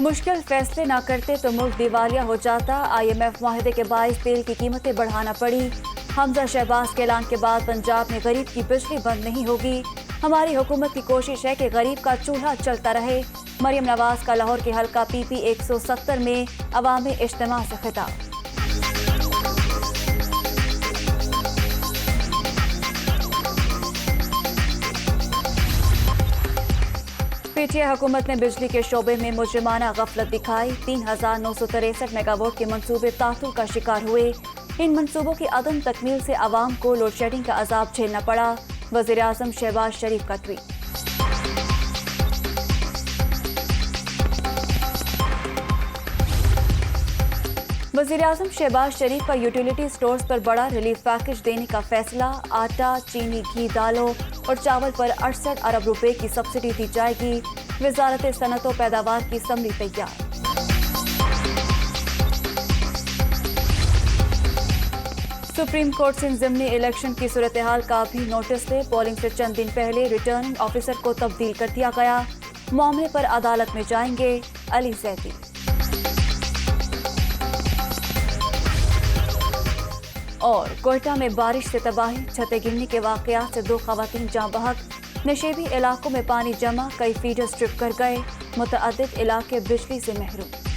मुश्किल फैसले ना करते तो मुल्क दिवालिया हो जाता। IMF माहिदे के बायस तेल की कीमतें बढ़ाना पड़ी। हमजा शहबाज के ऐलान के बाद पंजाब में गरीब की बिजली बंद नहीं होगी। हमारी हुकूमत की कोशिश है कि गरीब का चूल्हा चलता रहे। मरियम नवाज का लाहौर के हल्का PP 170 में अवामी इज्तिमा से खिताब। PTI हुकूमत ने बिजली के शोबे में मुजरिमाना गफलत दिखाई। 3963 मेगावाट के मंसूबे तातुल का शिकार हुए। इन मंसूबों की अदम तकमील से आवाम को लोड शेडिंग का अजाब झेलना पड़ा। वज़ीर आज़म शहबाज शरीफ का ट्वीट। वज़ीर आज़म शहबाज शरीफ का यूटिलिटी स्टोर्स पर बड़ा रिलीफ पैकेज देने का फैसला। आटा, चीनी, घी, दालों और चावल पर 68 अरब रुपए की सब्सिडी दी जाएगी। वजारत सनत व पैदावार की समरी तैयार। सुप्रीम कोर्ट से ज़िमनी इलेक्शन की सूरत हाल का भी नोटिस ले। पोलिंग से चंद दिन पहले रिटर्निंग ऑफिसर को तब्दील कर दिया गया। मामले पर अदालत में जाएंगे अली जैदी। और कोयटा में बारिश से तबाही, छतें गिरने के वाकयात से 2 खवातीन जाँ बहक। नशेबी इलाकों में पानी जमा, कई फीडर स्ट्रिप कर गए। मुतअद्दिद इलाके बिजली से महरूम।